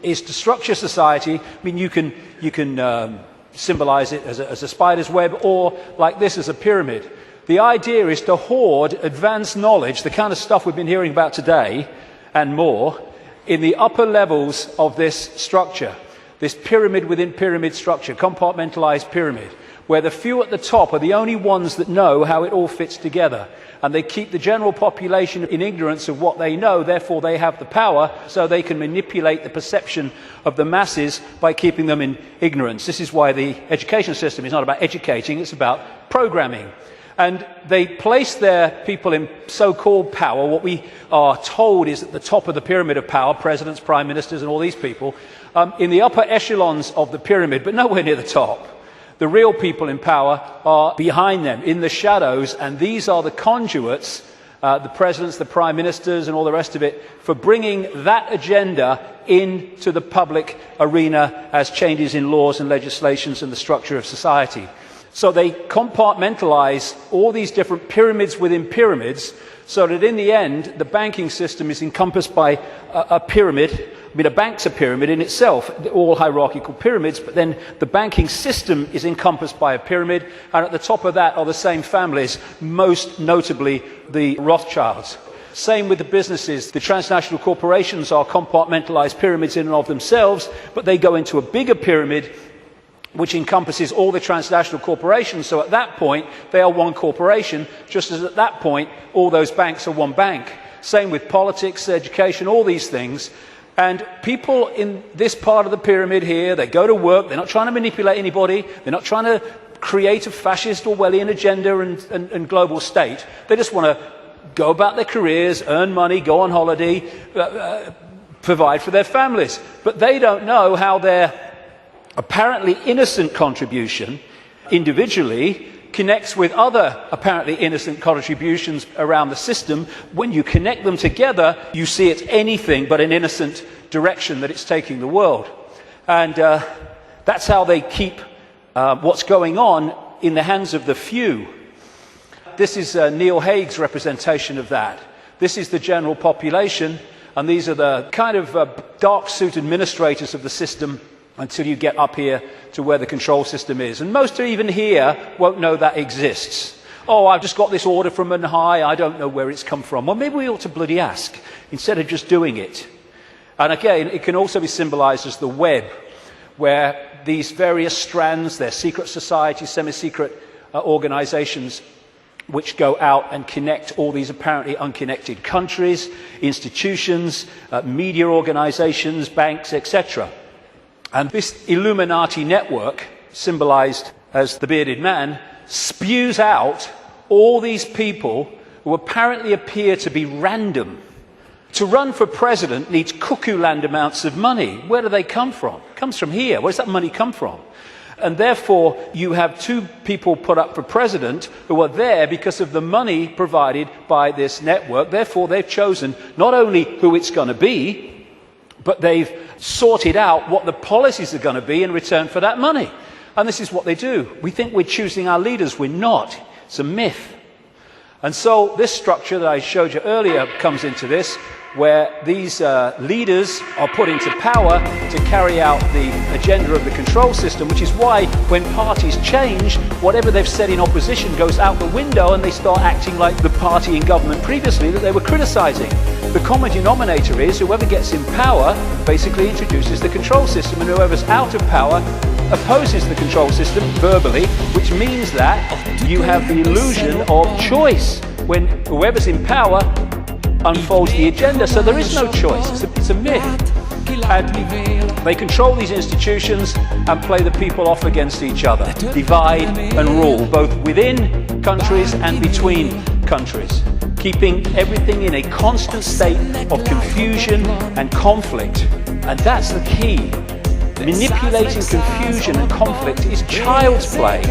is to structure society. I mean, you can symbolize it as a spider's web, or like this as a pyramid. The idea is to hoard advanced knowledge, the kind of stuff we've been hearing about today and more, in the upper levels of this structure, this pyramid within pyramid structure, compartmentalized pyramid, where the few at the top are the only ones that know how it all fits together. And they keep the general population in ignorance of what they know, therefore they have the power, so they can manipulate the perception of the masses by keeping them in ignorance. This is why the education system is not about educating, it's about programming. And they place their people in so-called power. What we are told is at the top of the pyramid of power, presidents, prime ministers, and all these people, in the upper echelons of the pyramid, but nowhere near the top. The real people in power are behind them, in the shadows, and these are the conduits, the presidents, the prime ministers, and all the rest of it, for bringing that agenda into the public arena as changes in laws and legislations and the structure of society. So they compartmentalize all these different pyramids within pyramids, so that in the end, the banking system is encompassed by a pyramid. I mean, a bank's a pyramid in itself, all hierarchical pyramids, but then the banking system is encompassed by a pyramid, and at the top of that are the same families, most notably the Rothschilds. Same with the businesses. The transnational corporations are compartmentalized pyramids in and of themselves, but they go into a bigger pyramid which encompasses all the transnational corporations. So at that point, they are one corporation, just as at that point, all those banks are one bank. Same with politics, education, all these things. And people in this part of the pyramid here, they go to work, they're not trying to manipulate anybody, they're not trying to create a fascist Orwellian agenda and global state. They just want to go about their careers, earn money, go on holiday, provide for their families. But they don't know how their apparently innocent contribution individually connects with other apparently innocent contributions around the system. When you connect them together, you see it's anything but an innocent direction that it's taking the world. And that's how they keep what's going on in the hands of the few. This is Neil Haig's representation of that. This is the general population, and these are the kind of dark suit administrators of the system, until you get up here to where the control system is. And most even here won't know that exists. Oh, I've just got this order from on high, I don't know where it's come from. Well, maybe we ought to bloody ask, instead of just doing it. And again, it can also be symbolized as the web, where these various strands, they're secret societies, semi-secret organizations, which go out and connect all these apparently unconnected countries, institutions, media organizations, banks, etc. And this Illuminati network, symbolized as the bearded man, spews out all these people who apparently appear to be random. To run for president needs cuckoo land amounts of money. Where do they come from? It comes from here. Where does that money come from? And therefore, you have two people put up for president who are there because of the money provided by this network. Therefore, they've chosen not only who it's going to be, but they've sorted out what the policies are going to be in return for that money. And this is what they do. We think we're choosing our leaders. We're not. It's a myth. And so this structure that I showed you earlier comes into this, where these leaders are put into power to carry out the agenda of the control system, which is why when parties change, whatever they've said in opposition goes out the window and they start acting like the party in government previously that they were criticizing. The common denominator is whoever gets in power basically introduces the control system, and whoever's out of power opposes the control system verbally, which means that you have the illusion of choice when whoever's in power unfolds the agenda. So there is no choice. It's a myth. And they control these institutions and play the people off against each other, divide and rule, both within countries and between countries, keeping everything in a constant state of confusion and conflict. And that's the key. Manipulating confusion and conflict is child's play.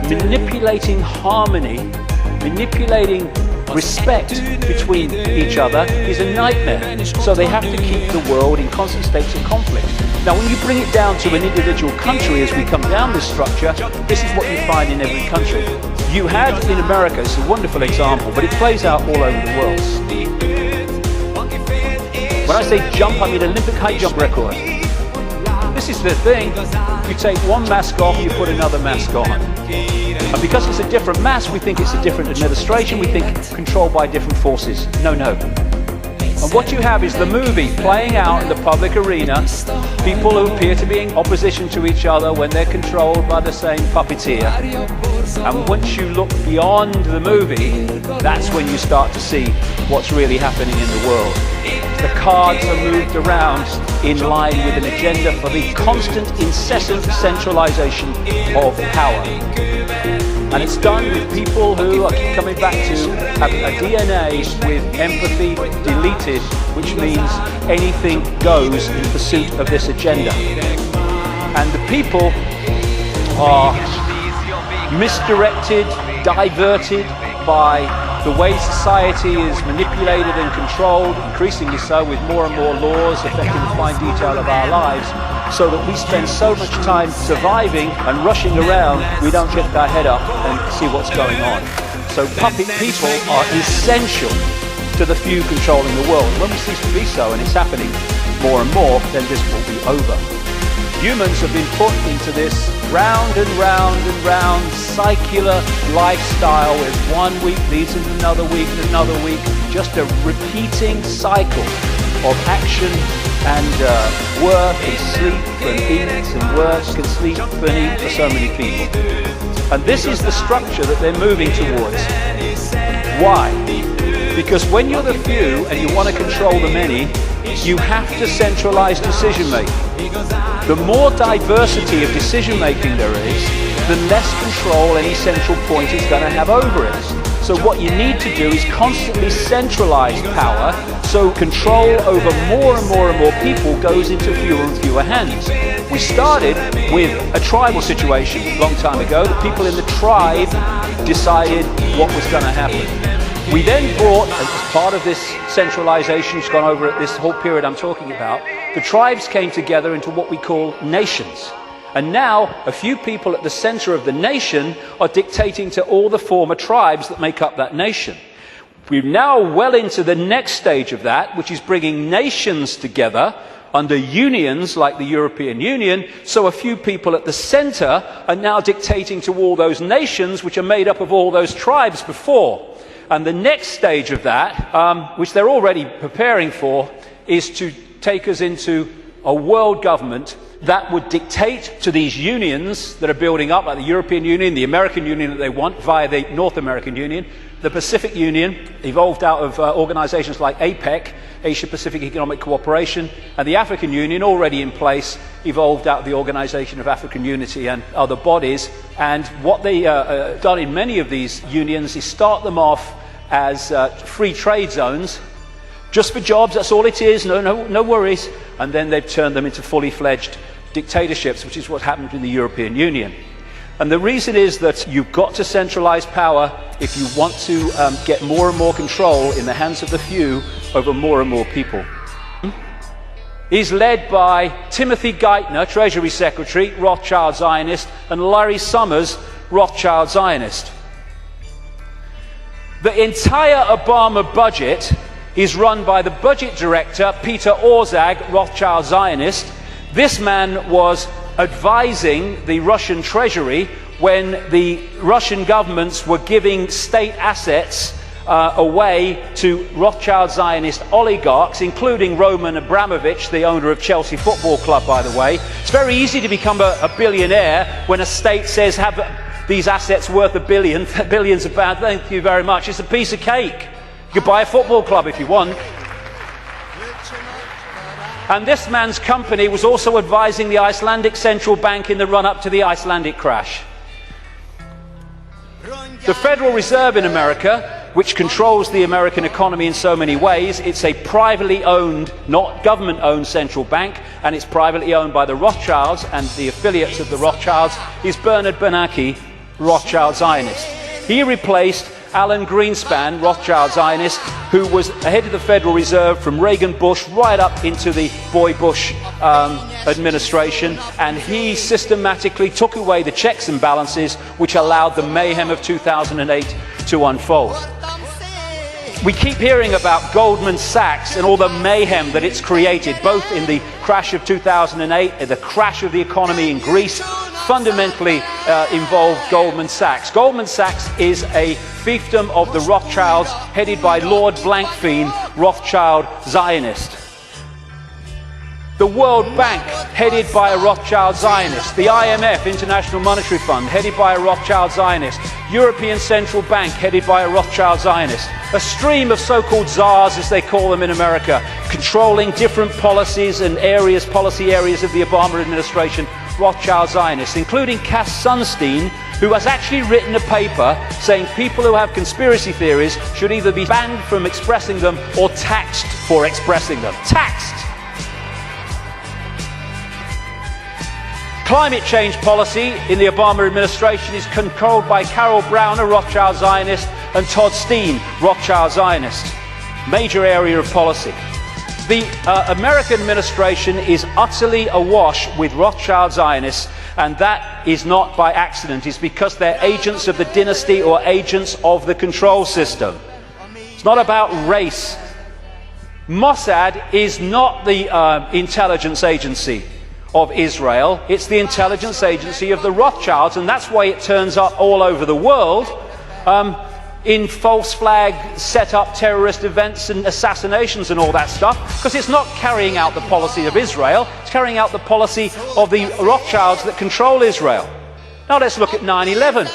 Manipulating harmony, manipulating respect between each other is a nightmare. So they have to keep the world in constant states of conflict. Now, when you bring it down to an individual country, as we come down this structure, this is what you find in every country. You had in America, it's a wonderful example, but it plays out all over the world. When I say jump, I mean Olympic high jump record. this is the thing. You take one mask off, you put another mask on. And because it's a different mask, we think it's a different administration, we think controlled by different forces. No, no. And what you have is the movie playing out in the public arena, people who appear to be in opposition to each other when they're controlled by the same puppeteer. And once you look beyond the movie, that's when you start to see what's really happening in the world. The cards are moved around in line with an agenda for the constant, incessant centralization of power. And it's done with people who I keep coming back to have a DNA with empathy deleted, which means anything goes in pursuit of this agenda. And the people are misdirected, diverted by the way society is manipulated and controlled, increasingly so with more and more laws affecting the fine detail of our lives, so that we spend so much time surviving and rushing around, we don't get our head up and see what's going on. So puppet people are essential to the few controlling the world. When we cease to be so, and it's happening more and more, then this will be over. Humans have been put into this round and round and round circular lifestyle with 1 week leads into another week and another week, just a repeating cycle of action and work and sleep and eat and work and sleep and eat for so many people. And this is the structure that they're moving towards. Why? Because when you're the few and you want to control the many, you have to centralize decision making. The more diversity of decision making there is, the less control any central point is going to have over it. So what you need to do is constantly centralize power, so control over more and more and more people goes into fewer and fewer hands. We started with a tribal situation a long time ago. The people in the tribe decided what was going to happen. We then brought, as part of this centralization, it's gone over at this whole period I'm talking about, the tribes came together into what we call nations. And now, a few people at the center of the nation are dictating to all the former tribes that make up that nation. We're now well into the next stage of that, which is bringing nations together under unions like the European Union, so a few people at the center are now dictating to all those nations which are made up of all those tribes before. And the next stage of that, which they're already preparing for, is to take us into a world government that would dictate to these unions that are building up, like the European Union, the American Union that they want via the North American Union, the Pacific Union, evolved out of organizations like APEC, Asia Pacific Economic Cooperation, and the African Union, already in place, evolved out of the Organization of African Unity and other bodies. And what they done in many of these unions is start them off as free trade zones, just for jobs, that's all it is, no worries. And then they've turned them into fully fledged dictatorships, which is what happened in the European Union. And the reason is that you've got to centralize power if you want to get more and more control in the hands of the few over more and more people. He's led by Timothy Geithner, Treasury Secretary, Rothschild Zionist, and Larry Summers, Rothschild Zionist. The entire Obama budget is run by the budget director, Peter Orszag, Rothschild Zionist. This man was advising the Russian treasury when the Russian governments were giving state assets away to Rothschild Zionist oligarchs, including Roman Abramovich, the owner of Chelsea Football Club, by the way. It's very easy to become a billionaire when a state says, have these assets worth billions of pounds. Thank you very much. It's a piece of cake. You could buy a football club if you want. And this man's company was also advising the Icelandic Central Bank in the run-up to the Icelandic crash. The Federal Reserve in America, which controls the American economy in so many ways, it's a privately owned, not government-owned central bank, and it's privately owned by the Rothschilds and the affiliates of the Rothschilds, is Bernard Bernanke, Rothschild Zionist. He replaced Alan Greenspan, Rothschild Zionist, who was head of the Federal Reserve from Reagan Bush right up into the Boy Bush administration, and he systematically took away the checks and balances which allowed the mayhem of 2008 to unfold. We keep hearing about Goldman Sachs and all the mayhem that it's created, both in the crash of 2008 and the crash of the economy in Greece, fundamentally involved Goldman Sachs. Goldman Sachs is a fiefdom of the Rothschilds, headed by Lord Blankfein, Rothschild Zionist. The World Bank, headed by a Rothschild Zionist. The IMF, International Monetary Fund, headed by a Rothschild Zionist. European Central Bank, headed by a Rothschild Zionist. A stream of so-called czars, as they call them in America, controlling different policies and areas, policy areas of the Obama administration, Rothschild Zionists, including Cass Sunstein, who has actually written a paper saying people who have conspiracy theories should either be banned from expressing them or taxed for expressing them. Taxed! Climate change policy in the Obama administration is controlled by Carol Browner, Rothschild Zionist, and Todd Steen, Rothschild Zionist. Major area of policy. The American administration is utterly awash with Rothschild Zionists, and that is not by accident. It's because they're agents of the dynasty or agents of the control system. It's not about race. Mossad is not the intelligence agency of Israel. It's the intelligence agency of the Rothschilds, and that's why it turns up all over the world in false flag set up terrorist events and assassinations and all that stuff, because it's not carrying out the policy of Israel, it's carrying out the policy of the Rothschilds that control Israel. Now let's look at 9/11.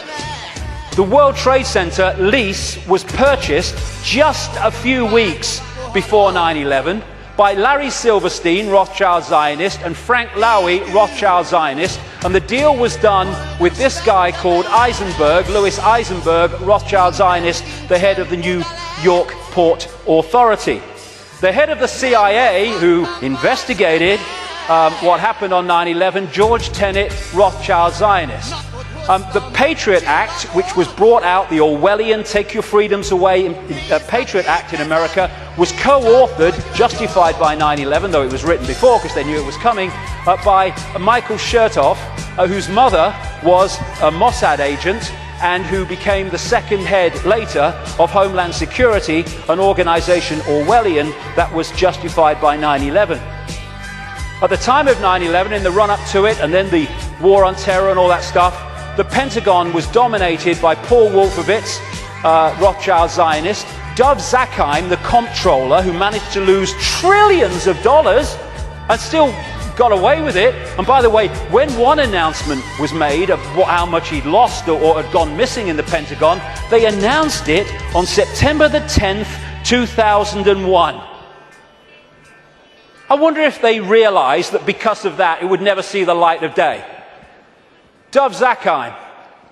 The World Trade Center lease was purchased just a few weeks before 9/11 by Larry Silverstein, Rothschild Zionist, and Frank Lowy, Rothschild Zionist, and the deal was done with this guy called Eisenberg, Louis Eisenberg, Rothschild Zionist, the head of the New York Port Authority. The head of the CIA, who investigated what happened on 9/11, George Tenet, Rothschild Zionist. The Patriot Act, which was brought out, the Orwellian Take Your Freedoms Away Patriot Act in America, was co-authored, justified by 9/11, though it was written before because they knew it was coming, by Michael Chertoff, whose mother was a Mossad agent and who became the second head later of Homeland Security, an organization Orwellian that was justified by 9/11. At the time of 9/11, in the run-up to it, and then the war on terror and all that stuff, the Pentagon was dominated by Paul Wolfowitz, Rothschild Zionist, Dov Zakheim, the comptroller, who managed to lose trillions of dollars and still got away with it. And by the way, when one announcement was made of how much he'd lost or had gone missing in the Pentagon, they announced it on September the 10th, 2001. I wonder if they realized that because of that, it would never see the light of day. Dov Zakheim,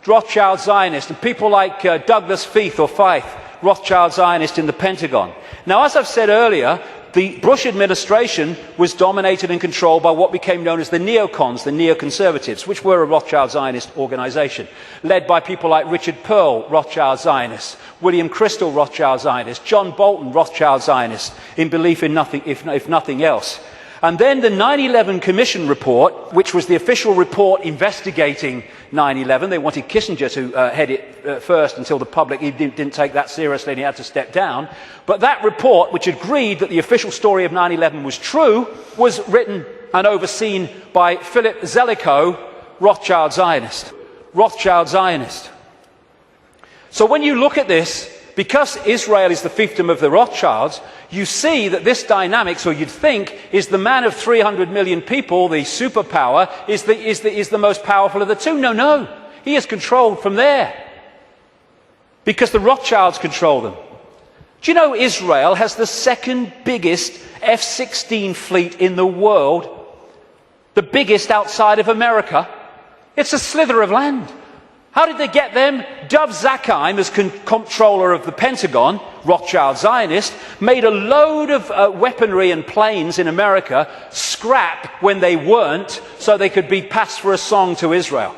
Rothschild Zionist, and people like Douglas Feith or Feith, Rothschild Zionist in the Pentagon. Now, as I've said earlier, the Bush administration was dominated and controlled by what became known as the neocons, the neoconservatives, which were a Rothschild Zionist organization, led by people like Richard Pearl, Rothschild Zionist, William Crystal, Rothschild Zionist, John Bolton, Rothschild Zionist, in belief in nothing, if nothing else. And then the 9/11 Commission report, which was the official report investigating 9/11. They wanted Kissinger to head it first until the public didn't take that seriously and he had to step down. But that report, which agreed that the official story of 9/11 was true, was written and overseen by Philip Zelikow, Rothschild Zionist. Rothschild Zionist. So when you look at this, because Israel is the fiefdom of the Rothschilds, you see that this dynamics, or you'd think, is the man of 300 million people, the superpower, is the most powerful of the two. No. He is controlled from there. Because the Rothschilds control them. Do you know Israel has the second biggest F-16 fleet in the world? The biggest outside of America? It's a slither of land. How did they get them? Dov Zakheim, as comptroller of the Pentagon, Rothschild Zionist, made a load of weaponry and planes in America scrap when they weren't, so they could be passed for a song to Israel.